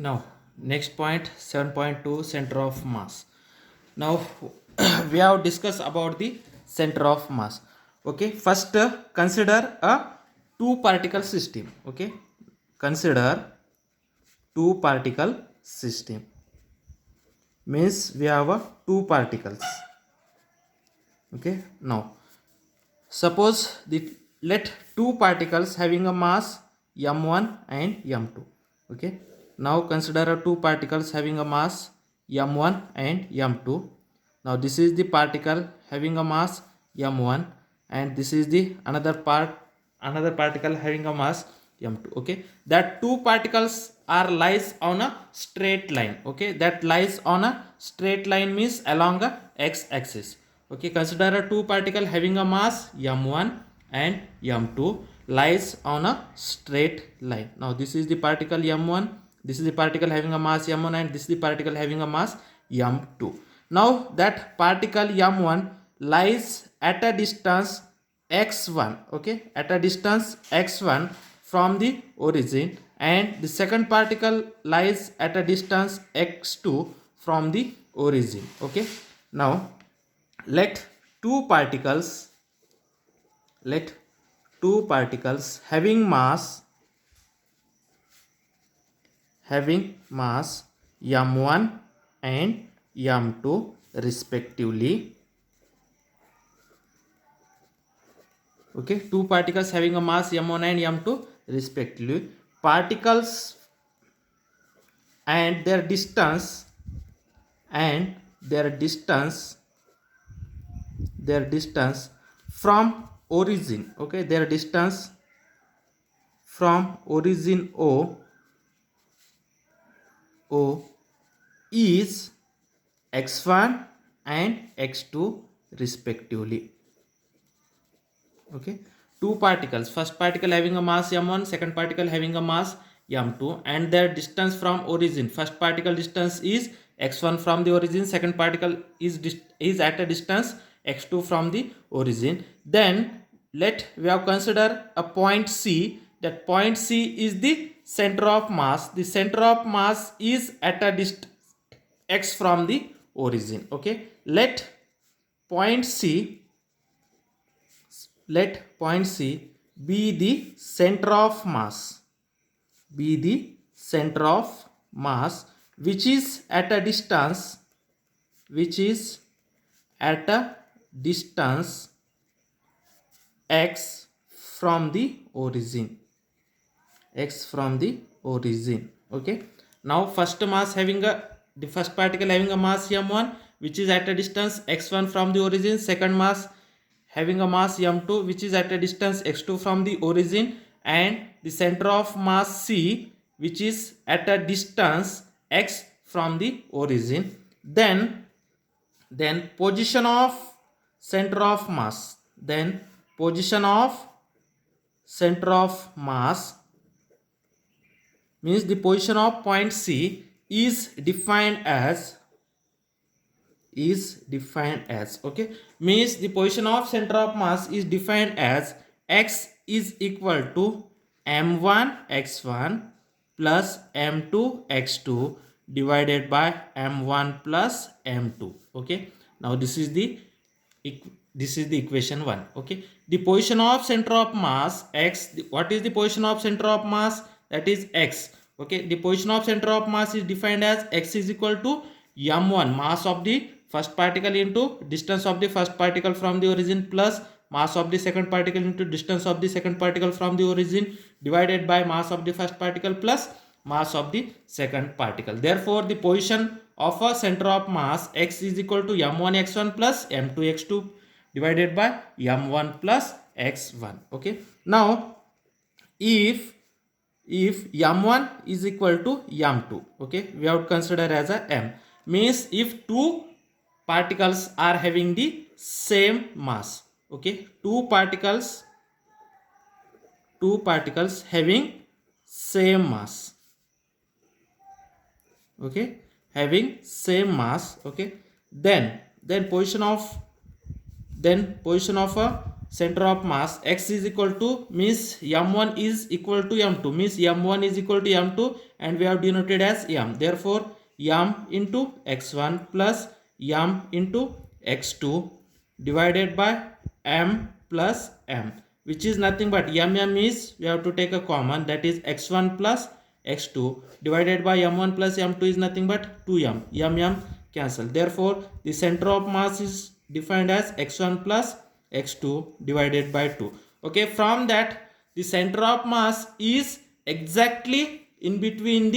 Now, next point 7.2, center of mass. Now, we have discussed about the center of mass. Okay, first consider a two particle system. Okay, consider two particle system means we have a two particles. Okay, now suppose the let two particles having a mass m1 and m2. Okay, now consider a two particles having a mass m1 and m2. Now this is the particle having a mass m1 and this is the another particle having a mass m2. Okay, that two particles are lies on a straight line. Okay, that lies on a straight line means along a x axis. Okay, consider a two particle having a mass m1 and m2 lies on a straight line. Now this is the particle m1, this is the particle having a mass m1 and this is the particle having a mass m2. Now that particle m1 lies at a distance x1. Okay, at a distance x1 from the origin, and the second particle lies at a distance x2 from the origin. Okay, now let two particles let two particles having mass m1 and m2 respectively. Okay, two particles having a mass m1 and m2 respectively. Particles and their distance from origin. Okay, their distance from origin o is x1 and x2 respectively. Okay, two particles, first particle having a mass m1, second particle having a mass m2, and their distance from origin, first particle distance is x1 from the origin, second particle is at a distance x2 from the origin. Then we have consider a point C. That point C is the center of mass. The center of mass is at a distance x from the origin. Okay, let point C be the center of mass, which is at a distance x from the origin. Okay, now the first particle having a mass m1 which is at a distance x1 from the origin, second mass having a mass m2 which is at a distance x2 from the origin, and the center of mass C which is at a distance x from the origin. Then position of center of mass means the position of point C is defined as okay, means the position of center of mass is defined as x is equal to m1 x1 plus m2 x2 divided by m1 plus m2. Okay, now this is the equation 1. Okay, the position of center of mass x, what is the position of center of mass? That is x. Okay, the position of center of mass is defined as x is equal to m1, mass of the first particle, into distance of the first particle from the origin, plus mass of the second particle into distance of the second particle from the origin, divided by mass of the first particle plus mass of the second particle. Therefore the position of a center of mass x is equal to m1 x1 plus m2 x2 divided by m1 plus x1. Okay, now if m1 is equal to m2, okay, we have to consider as a m, means if two particles are having the same mass. Okay, two particles having same mass. Okay, having same mass. Okay, then position of a center of mass, x is equal to means m1 is equal to m2, means m1 is equal to m2 and we have denoted as m. Therefore m into x1 plus m into x2 divided by m plus m, which is nothing but is we have to take a common, that is x1 plus x2 divided by m1 plus m2 is nothing but 2m. M cancel. Therefore the center of mass is defined as x1 plus x2 divided by 2. Okay, from that the center of mass is exactly in between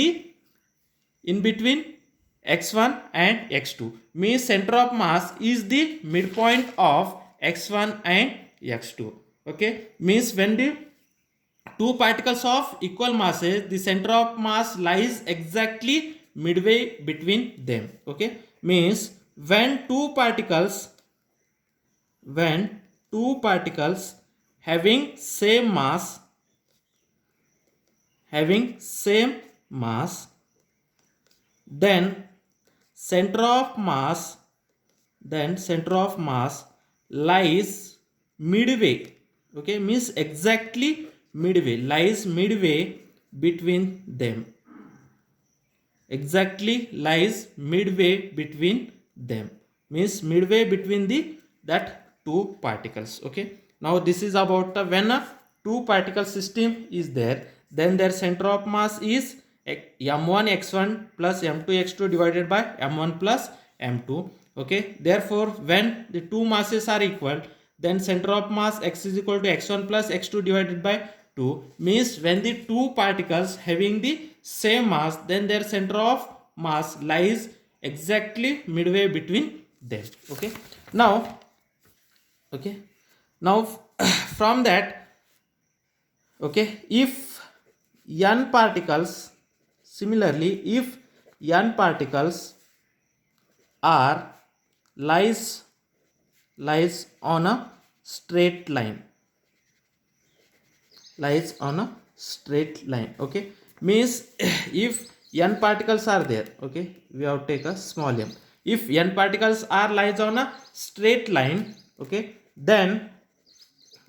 x1 and x2, means center of mass is the midpoint of x1 and x2. Okay, means when the two particles of equal masses, the center of mass lies exactly midway between them. Okay, means when two particles having same mass, then center of mass lies midway. Okay, means exactly midway, lies midway between them, exactly lies midway between them, means midway between that two particles. Okay, now this is about when a two particle system is there, then their center of mass is m1 x1 plus m2 x2 divided by m1 plus m2. Okay, therefore when the two masses are equal, then center of mass x is equal to x1 plus x2 divided by 2, means when the two particles having the same mass, then their center of mass lies exactly midway between them. Okay, now from that, okay, if n particles, similarly if n particles are lies on a straight line, okay, means if n particles are there, okay, we have to take a small m. If n particles are lies on a straight line, okay, then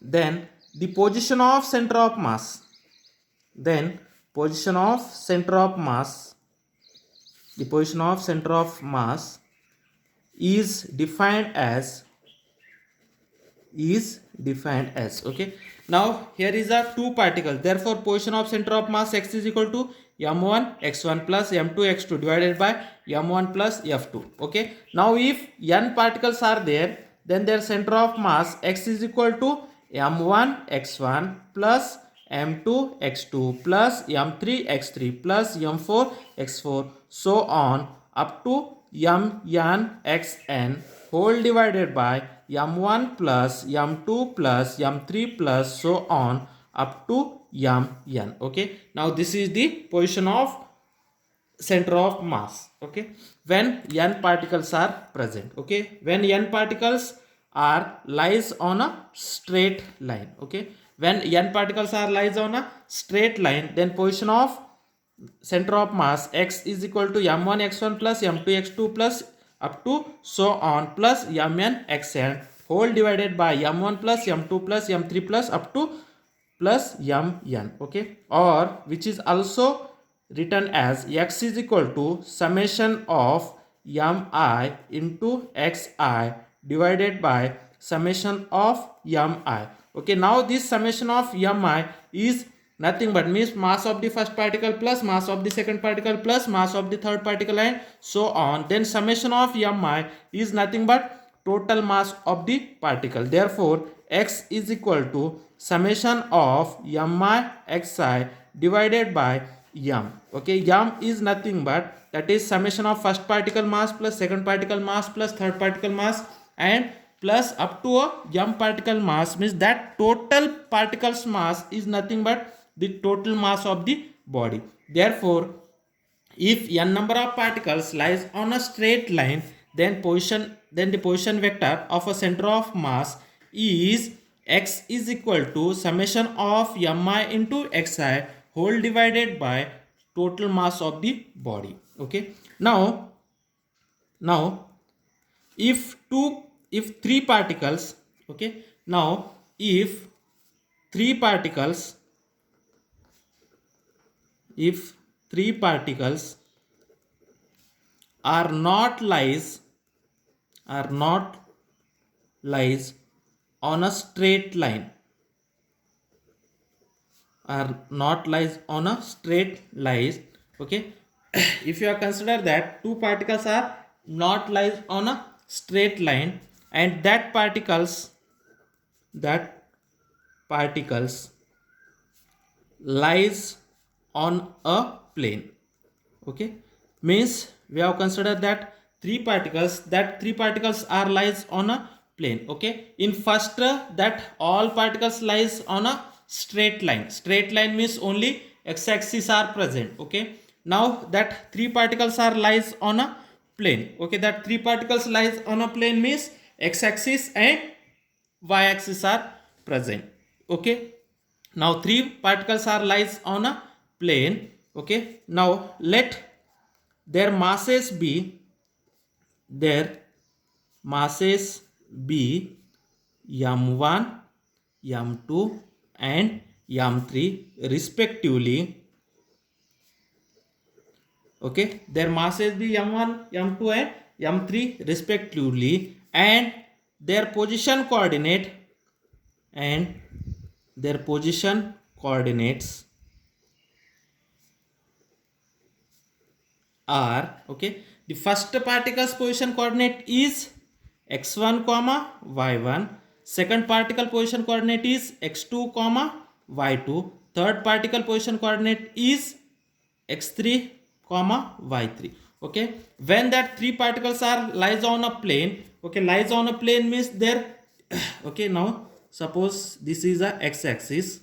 the position of center of mass, the position of center of mass is defined as okay, now here is a two particle, therefore position of center of mass x is equal to m1 x1 plus m2 x2 divided by m1 plus f2. Okay, now if n particles are there, then their center of mass x is equal to m1 x1 plus m2 x2 plus m3 x3 plus m4 x4 so on up to mn xn whole divided by m1 plus m2 plus m3 plus so on up to mn. Okay, now this is the position of center of mass. Okay, when n particles are present. Okay, when n particles are lies on a straight line. Okay, when n particles are lies on a straight line, then position of center of mass x is equal to m1 x1 plus m2 x2 plus up to so on plus mn xn whole divided by m1 plus m2 plus m3 plus up to plus mn. Okay, or which is also written as x is equal to summation of mi into xi divided by summation of mi. Okay, now this summation of mi is nothing but means mass of the first particle plus mass of the second particle plus mass of the third particle and so on. Then summation of mi is nothing but total mass of the particle. Therefore x is equal to summation of mi xi divided by m. Okay, m is nothing but that is summation of first particle mass plus second particle mass plus third particle mass and plus up to a m particle mass, means that total particles mass is nothing but the total mass of the body. Therefore if n number of particles lies on a straight line, then the position vector of a center of mass is x is equal to summation of mi into xi whole divided by total mass of the body. Okay, now if three particles, okay, now if three particles if three particles are not lies on a straight line, are not lies on a straight line. Okay. If you are consider that two particles are not lies on a straight line, and that particles lies on a plane. Okay, means we have considered that three particles are lies on a plane. Okay, in first that all particles lies on a straight line means only x-axis are present. Okay, now that three particles are lies on a plane. Okay, that three particles lies on a plane means x-axis and y-axis are present. Okay, now three particles are lies on a plane. Okay, now let their masses be m1, m2 and m3 respectively. Okay, their masses be m1, m2 and m3 respectively, and their position coordinate and their position coordinates are, okay, the first particle's position coordinate is x1 comma y1, second particle position coordinate is x2 comma y2, third particle position coordinate is x3 comma y3. Okay, when that three particles are lies on a plane. Okay, lies on a plane means there. Okay, now suppose this is a x-axis.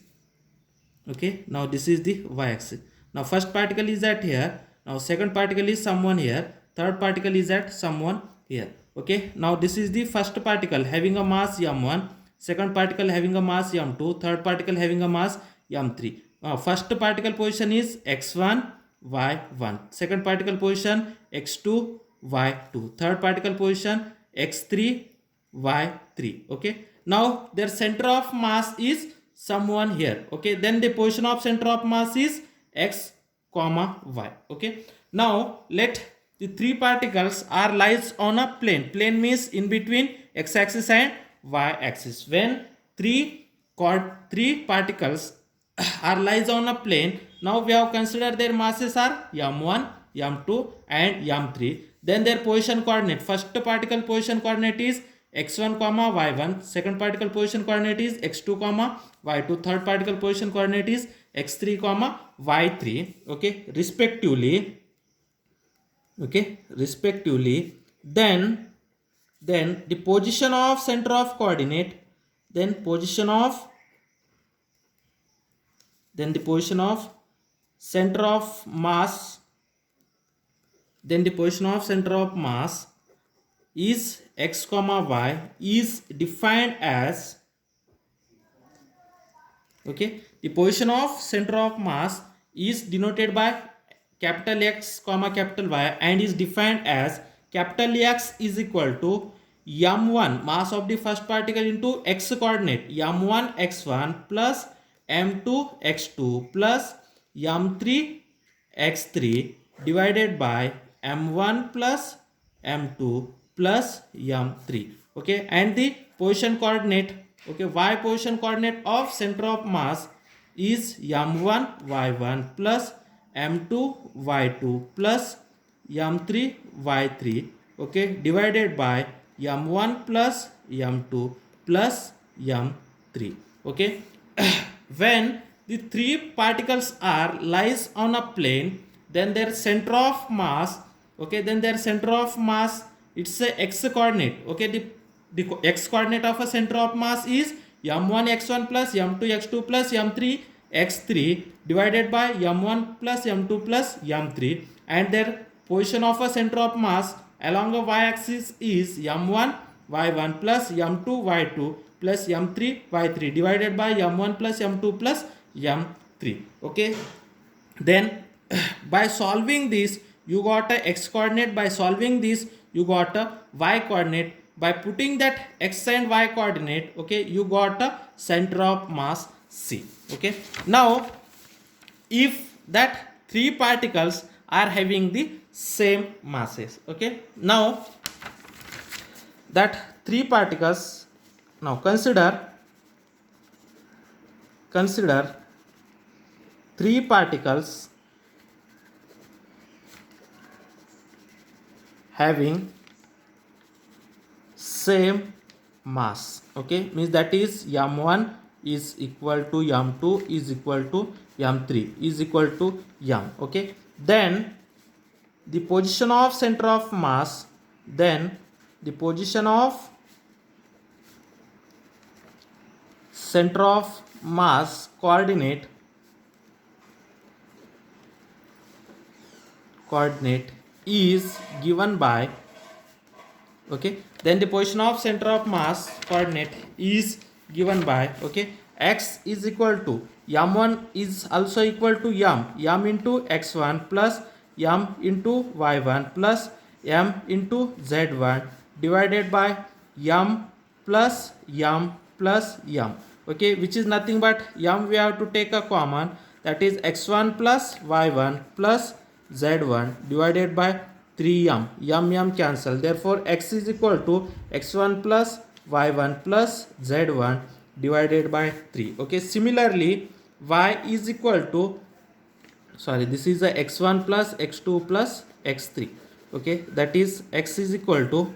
Okay, now this is the y-axis. Now first particle is at here, now second particle is someone here, third particle is at someone here. Okay, now this is the first particle having a mass m1, second particle having a mass m2, third particle having a mass m3. Now first particle position is x1 y1, second particle position x2 y2, third particle position x3 y3. Okay, now their center of mass is someone here. Okay, then the position of center of mass is x comma y. Okay, now let the three particles are lies on a plane means in between x-axis and y-axis. When three particles are lies on a plane, now we have considered their masses are m1, m2 and m3. Then their position coordinate, first particle position coordinate is x1 comma y1, second particle position coordinate is x2 comma y2, third particle position coordinate is x3 comma y3. Okay, respectively. Okay, respectively. Then the position of center of coordinate, then the position of center of mass, then the position of center of mass is x comma y is defined as, okay, the position of center of mass is denoted by capital X comma capital Y and is defined as capital X is equal to m1 mass of the first particle into x coordinate m1 x1 plus m2 x2 plus m3 x3 divided by m1 plus m2 plus m3. Okay, and the position coordinate, okay, y position coordinate of center of mass is m1 y1 plus m2 y2 plus m3 y3. Okay, divided by m1 plus m2 plus m3. Okay, when the three particles are lies on a plane, then their center of mass, okay, then their center of mass, it's a x coordinate. Okay, the x coordinate of a center of mass is m1 x1 plus m2 x2 plus m3 x3 divided by m1 plus m2 plus m3, and their position of a center of mass along a y-axis is m1 y1 plus m2 y2 plus m3 y3 divided by m1 plus m2 plus m3. Okay, then by solving this you got a x coordinate, by solving this you got a y coordinate, by putting that x and y coordinate, okay, you got a center of mass C. Okay, now if that three particles are having the same masses, okay, now that three particles, now consider three particles having same mass, okay, means that is m1 is equal to m2 is equal to m3 is equal to m, okay, then the position of center of mass, then the position of center of mass coordinate is given by, okay, then the position of center of mass coordinate is given by, okay, x is equal to m1 is also equal to m into x1 plus m into y1 plus m into z1 divided by m plus m plus m, okay, which is nothing but m we have to take a common, that is x1 plus y1 plus z1 divided by 3m, m cancel, therefore x is equal to x1 plus y1 plus z1 divided by 3, okay. Similarly y is equal to, sorry, this is a x1 plus x2 plus x3, okay, that is x is equal to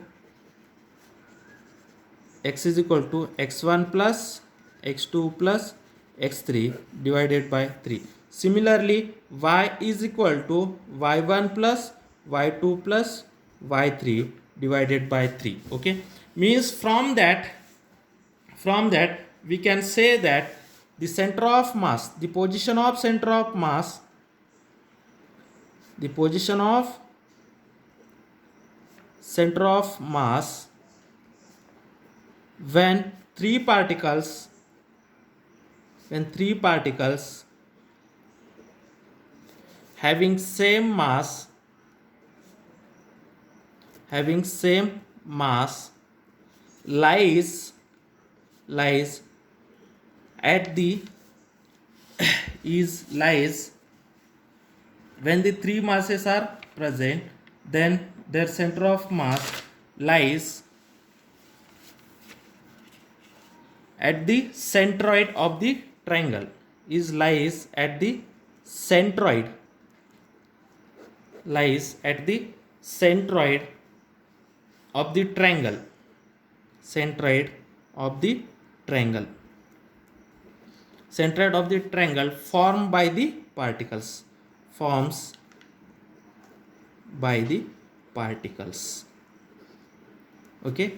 x1 plus x2 plus x3 divided by 3. Similarly y is equal to y1 plus y2 plus y3 divided by 3, okay, means from that we can say that the center of mass, the position of center of mass, the position of center of mass when three particles having same mass lies at the lies when the three masses are present, then their center of mass lies at the centroid of the triangle, lies at the centroid of the triangle, centroid of the triangle formed by the particles, okay.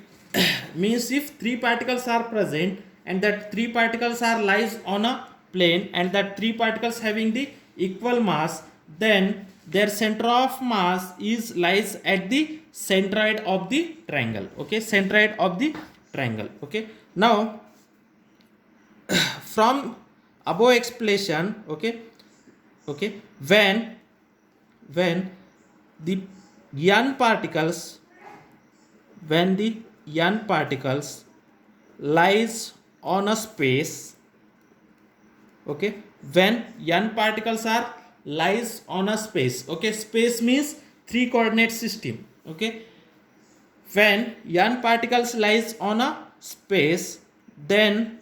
Means if three particles are present and that three particles are lies on a plane and that three particles having the equal mass, then their center of mass lies at the centroid of the triangle, okay, centroid of the triangle, okay. Now from above explanation, okay, when the n particles lies on a space, okay, when n particles are lies on a space, okay, space means three coordinate system, okay, when n particles lies on a space, then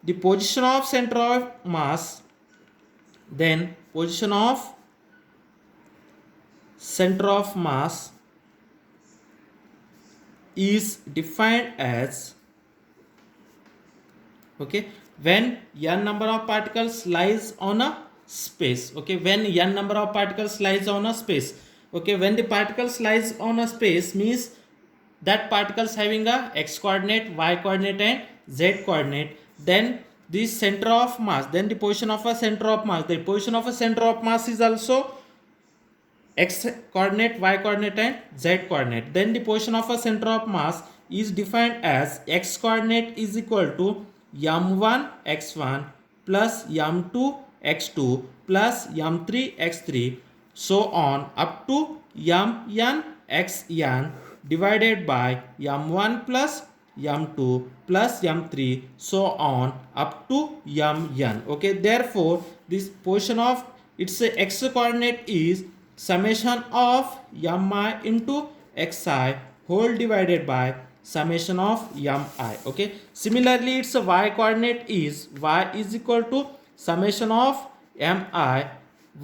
the position of center of mass, is defined as, okay, when n number of particles lies on a space, okay, when n number of particles lies on a space, okay, when the particles lies on a space means that particles having a x coordinate, y coordinate and z coordinate, then the center of mass, then the position of a center of mass, the position of a center of mass is also x coordinate, y coordinate and z coordinate, then the position of a center of mass is defined as x coordinate is equal to m1 x1 plus m2 x2 plus m3 x3 so on up to mn xn divided by m1 plus m2 plus m3 so on up to mn. Okay, therefore this portion of its x coordinate is summation of mi into xi whole divided by summation of mi. Okay, similarly its y coordinate is y is equal to summation of mi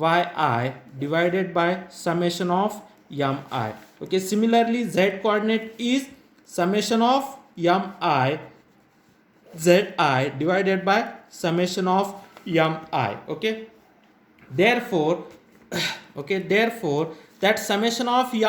yi divided by summation of mi. Okay, similarly z coordinate is summation of mi zi divided by summation of mi. Okay, therefore okay, therefore that summation of mi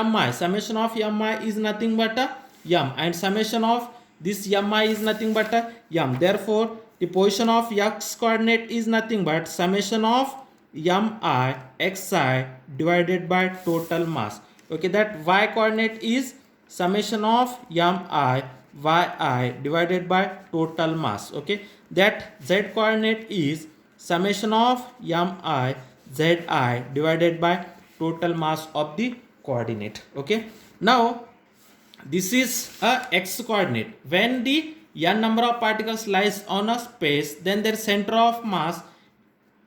is nothing but a m, and summation of this mi is nothing but a m. Therefore the position of x coordinate is nothing but summation of mi xi divided by total mass. Okay, that y coordinate is summation of mi yi divided by total mass. Okay, that z coordinate is summation of mi zi divided by total mass of the coordinate. Okay, now this is a x coordinate. When the n number of particles lies on a space, then their center of mass,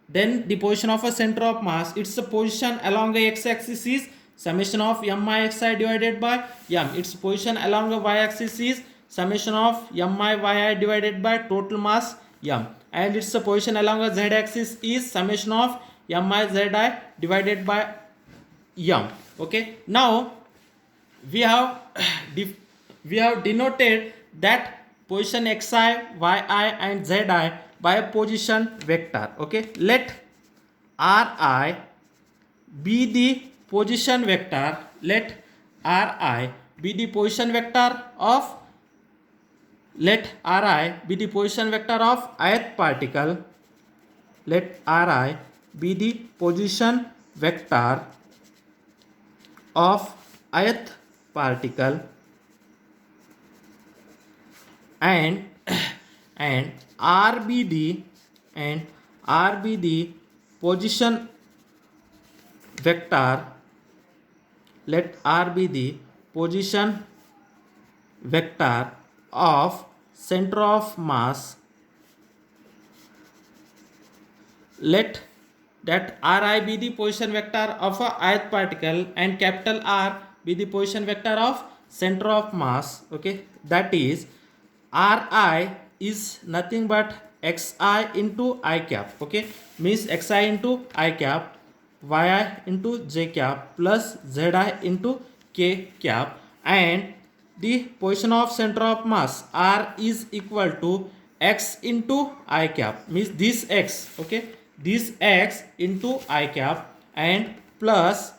then the position of a center of mass, its position along the x-axis is summation of mi xi divided by m. Its position along the y-axis is summation of mi yi divided by total mass m, and its position along the z-axis is summation of mi zi divided by m. Okay, now we have we have denoted that position xi, yi and zi by a position vector. Okay, let ri be the position vector. Let ri be the position vector of ith particle. Let ri be the position vector of ith particle, and r be the position vector. Let r be the position vector of center of mass. Let that ri be the position vector of a ith particle and capital R be the position vector of center of mass. Okay, that is ri is nothing but xi into I cap. Okay, means xi into I cap, yi into j cap plus zi into k cap, and the position of center of mass r is equal to x into I cap, means this x. Okay, this x into I cap and plus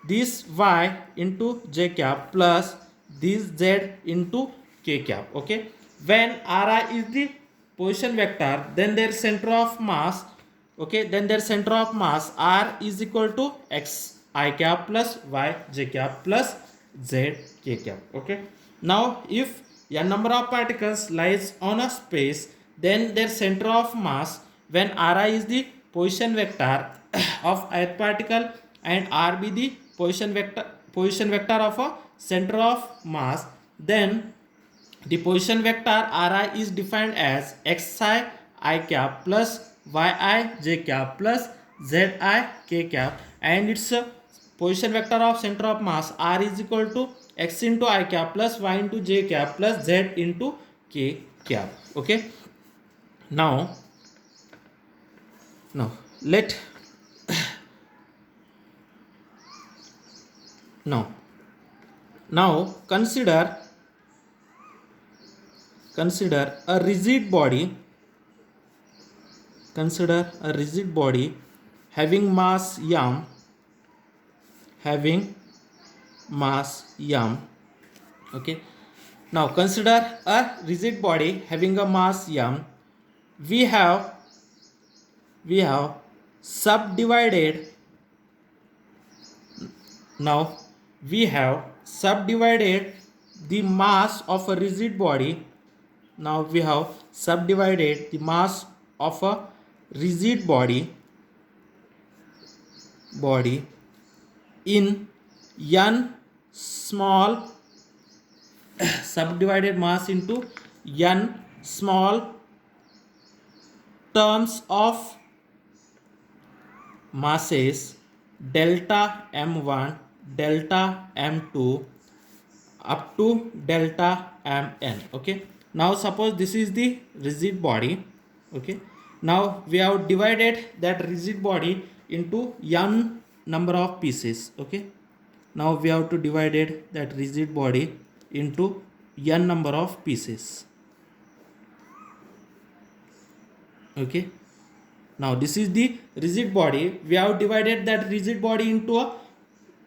this y into j cap plus this z into k cap. Okay, when ri is the position vector, then their center of mass, okay, then their center of mass r is equal to x I cap plus y j cap plus z k cap. Okay, now if n number of particles lies on a space, then their center of mass, when ri is the position vector of ith particle and r be the position vector of a center of mass, then the position vector ri is defined as xi I cap plus yi j cap plus zi k cap, and its position vector of center of mass r is equal to x into I cap plus y into j cap plus z into k cap. Okay, now let now consider a rigid body. Consider a rigid body having mass m, okay, now consider a rigid body having a mass m. We have subdivided the mass of a rigid body. Now we have subdivided the mass of a rigid body in n small subdivided mass into n small terms of masses delta m1 delta m2 up to delta mn. Okay, now suppose this is the rigid body. Okay, now we have divided that rigid body into n number of pieces. Okay, now we have to divide that rigid body into n number of pieces. Okay, now this is the rigid body. We have divided that rigid body into a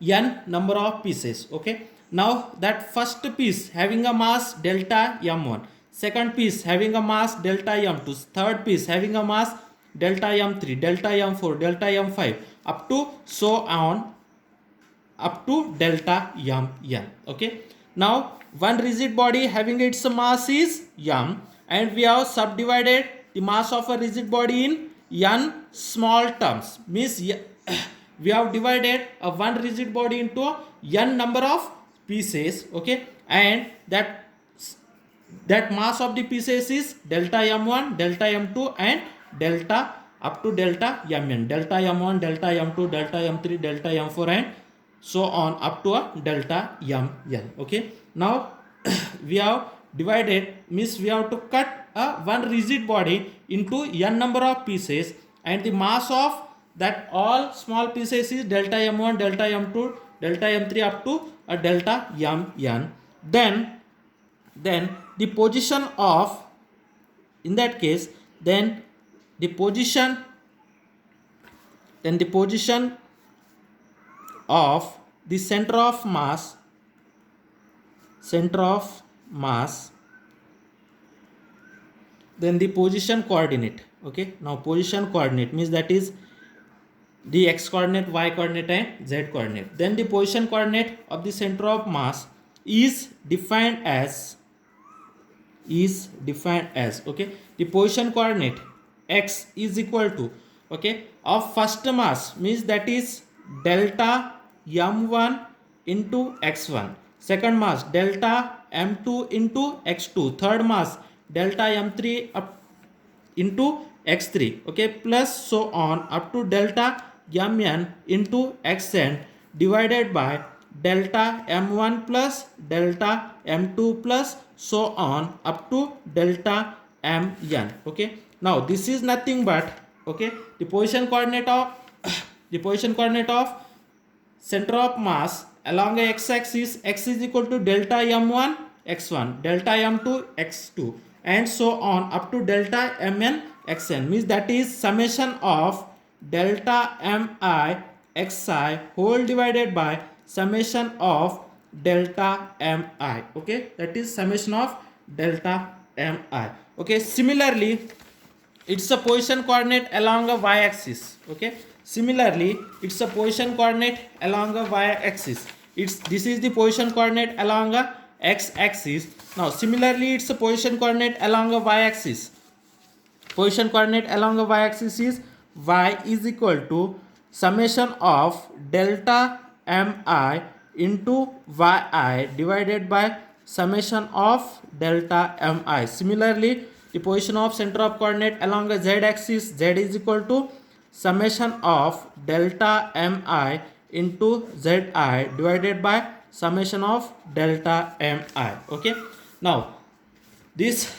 n number of pieces. Okay, now that first piece having a mass delta m1, second piece having a mass delta m2, third piece having a mass delta m3, delta m4, delta m5, up to so on up to delta mn. Okay, now one rigid body having its mass is m, and we have subdivided the mass of a rigid body in n small terms. Means we have divided a one rigid body into n number of pieces. Okay, and that mass of the pieces is delta m1, delta m2, and delta up to delta mn, delta m1, delta m2, delta m3, delta m4, and so on up to a delta mn. Okay, now we have divided, means we have to cut a one rigid body into n number of pieces, and the mass of that all small pieces is delta m1, delta m2, delta m3 up to a delta mn. Then the position of, in that case, then the position of the center of mass, then the position coordinate. Okay, now position coordinate means that is the x coordinate, y coordinate, and z coordinate. Then the position coordinate of the center of mass is defined as okay, the position coordinate x is equal to, okay, of first mass, means that is delta m1 into x1, second mass delta m2 into x2, third mass delta m3 up into x3. Okay, plus so on up to delta mn into xn divided by delta m1 plus delta m2 plus so on up to delta mn. Okay, now this is nothing but, okay, the position coordinate of center of mass along a x-axis. X is equal to delta m1 x1, delta m2 x2, and so on up to delta mn xn, means that is summation of delta mi xi whole divided by summation of delta mi. Okay, that is summation of delta mi. Okay, similarly it's a position coordinate along a y-axis. Okay, similarly it's a position coordinate along a y-axis. This is the position coordinate along a x-axis. Now similarly it's a position coordinate along a y-axis. Position coordinate along a y-axis is y is equal to summation of delta mi into yi divided by summation of delta mi. Similarly, the position of center of coordinate along a z-axis, z is equal to summation of delta mi into zi divided by summation of delta mi. Okay, now this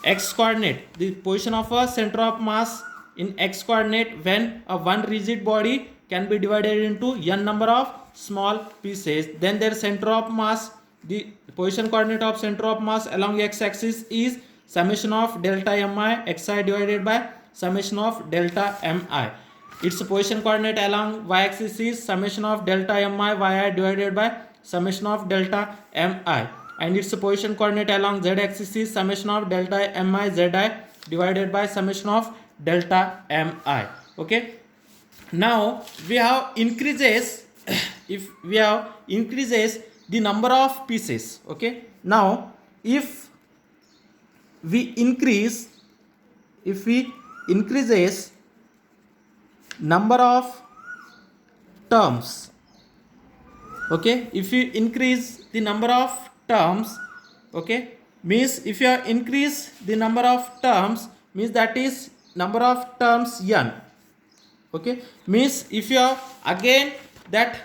x coordinate, the position of a center of mass in x coordinate when a one rigid body can be divided into n number of small pieces, then their center of mass, the position coordinate of center of mass along x-axis is summation of delta mi xi divided by summation of delta mi. Its position coordinate along y-axis is summation of delta mi yi divided by summation of delta mi, and its position coordinate along z-axis is summation of delta mi zi divided by summation of delta mi. Okay, now we have increases if we have increases the number of pieces. Okay, now if we increases number of terms, okay, if we increase the number of terms, okay, means if you have increase the number of terms, means that is number of terms n, okay, means if you have again that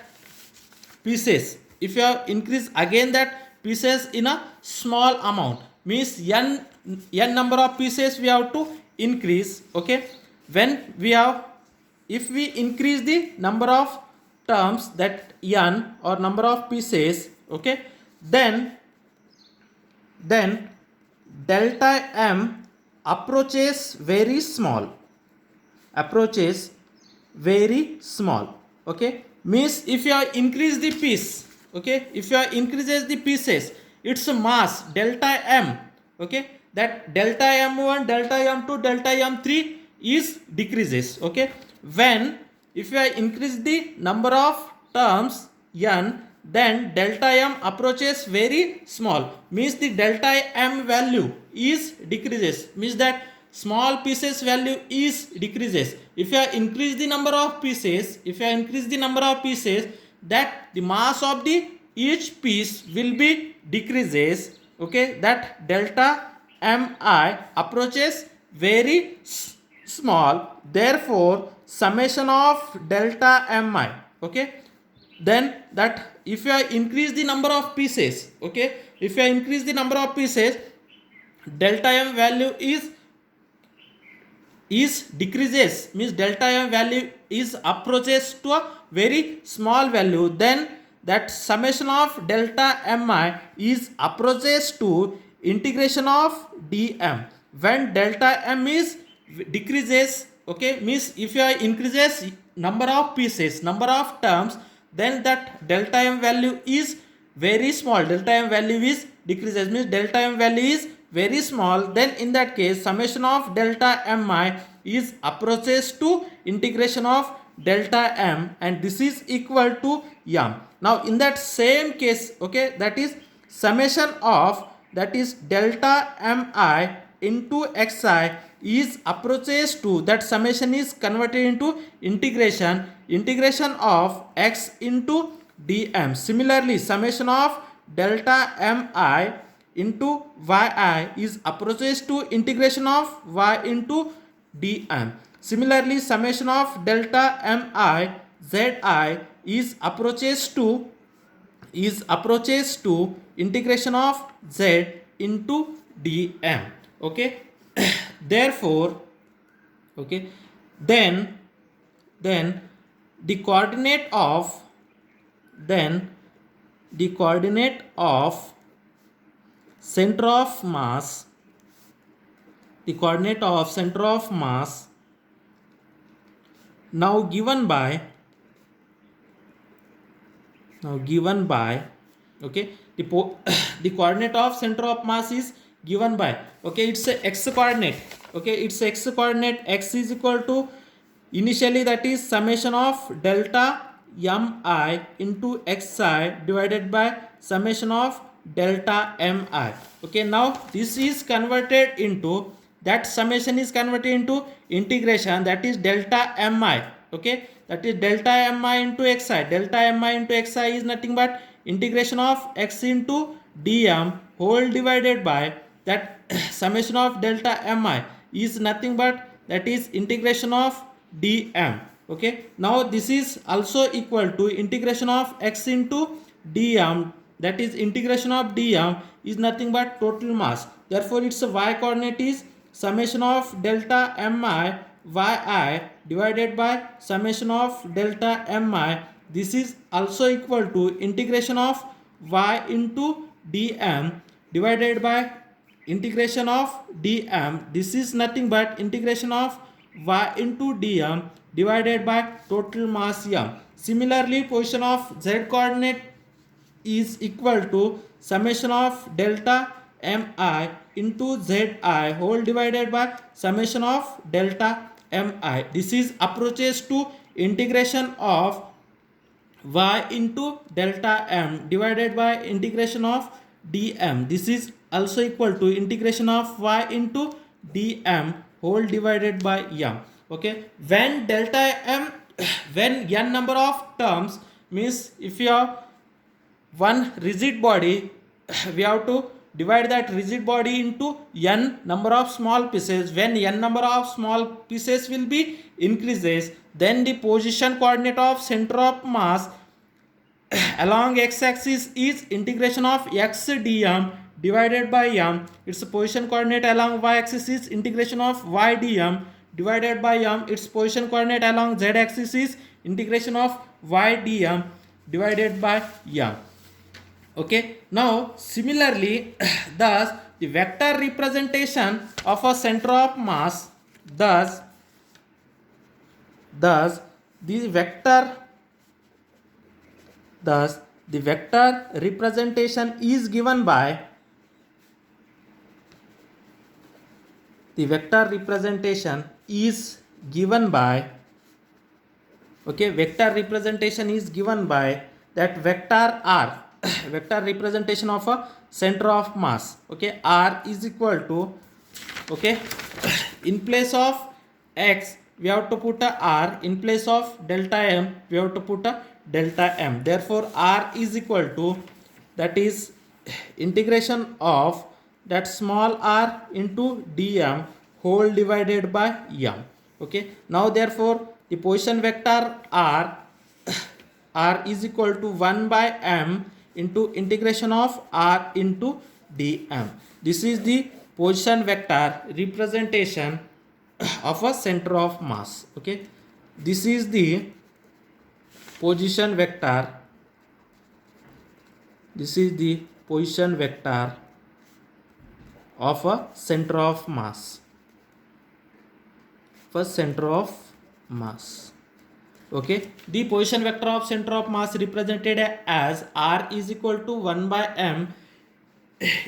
pieces, if you have increase again that pieces in a small amount, means n number of pieces we have to increase, okay, when we have, if we increase the number of terms that n or number of pieces, okay, then delta m approaches very small, approaches very small, okay, means if you increase the piece, okay, if you increases the pieces, its mass delta m, okay, that delta m1, delta m2, delta m3 is decreases, okay, when if you increase the number of terms n, then delta m approaches very small, means the delta m value is decreases, means that small pieces value is decreases. If you increase the number of pieces, if you increase the number of pieces, that the mass of the each piece will be decreases, okay, that delta mi approaches very small, therefore summation of delta mi, okay, then that if you increase the number of pieces, okay, if you increase the number of pieces, delta m value is decreases, means delta m value is approaches to a very small value, then that summation of delta mi is approaches to integration of dm. When delta m is decreases, okay, means if you increases number of pieces, number of terms, then that delta m value is very small, delta m value is decreases, means delta m value is very small, then in that case summation of delta mi is approaches to integration of delta m, and this is equal to m. Now in that same case, okay, that is summation of, that is delta mi into xi is approaches to, that summation is converted into integration of x into dm. Similarly summation of delta mi into yi is approaches to integration of y into dm. Similarly summation of delta mi zi is approaches to integration of z into dm, okay. Therefore, okay, then the coordinate of center of mass, the coordinate of center of mass now given by okay, the coordinate of center of mass is given by, okay, it's a x coordinate, okay, it's x coordinate, x is equal to initially that is summation of delta mi into xi divided by summation of delta mi, okay. Now this is converted into, that summation is converted into integration, that is delta mi, okay, that is delta mi into xi, delta mi into xi is nothing but integration of x into dm whole divided by that summation of delta mi is nothing but that is integration of dm, okay. Now this is also equal to integration of x into dm, that is integration of dm is nothing but total mass, therefore its y coordinate is summation of delta mi yi divided by summation of delta mi, this is also equal to integration of y into dm divided by integration of dm, this is nothing but integration of y into dm divided by total mass m. Similarly position of z coordinate is equal to summation of delta mi into zi whole divided by summation of delta mi, this is approaches to integration of y into delta m divided by integration of dm, this is also equal to integration of y into dm whole divided by m, okay. When delta m when n number of terms, means if you have one rigid body, we have to divide that rigid body into n number of small pieces. When n number of small pieces will be increases, then the position coordinate of center of mass along x-axis is integration of x dm divided by m. Its position coordinate along y-axis is integration of y dm divided by m. Its position coordinate along z-axis is integration of y dm divided by m. Okay, now similarly thus the vector representation of a center of mass, thus the vector representation is given by okay, vector representation is given by that vector r vector representation of a center of mass. Okay, r is equal to, okay, in place of x we have to put a r, in place of delta m we have to put a delta m. Therefore r is equal to, that is integration of that small r into dm whole divided by m. Okay, now therefore the position vector r is equal to 1 by m into integration of r into dm. This is the position vector representation of a center of mass. Okay, this is the position vector, of a center of mass, Okay, the position vector of center of mass represented as r is equal to 1 by m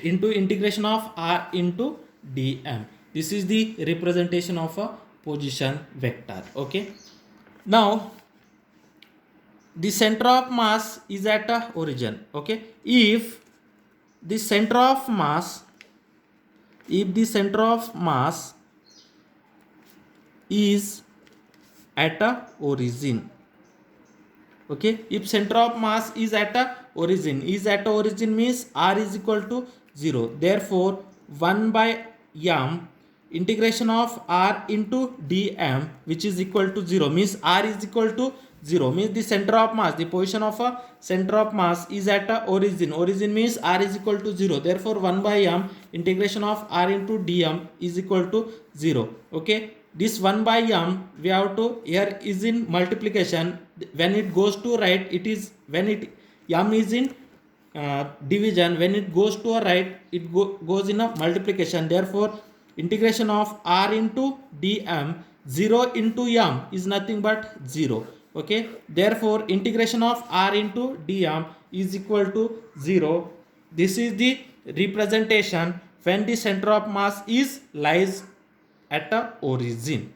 into integration of r into dm. This is the representation of a position vector. Okay, now the center of mass is at a origin. Okay, if the center of mass is at a origin, okay, if center of mass is at a origin means r is equal to 0. Therefore 1 by m integration of r into dm, which is equal to 0, means r is equal to 0, means the center of mass, the position of a center of mass is at a origin means r is equal to 0. Therefore 1 by m integration of r into dm is equal to 0. Okay, this 1 by m we have to, here is in multiplication, when it goes to right it is, when it m is in division, when it goes to a right it goes in a multiplication. Therefore integration of r into dm, 0 into m is nothing but 0. Okay, therefore integration of r into dm is equal to 0. This is the representation when the center of mass is lies at a origin.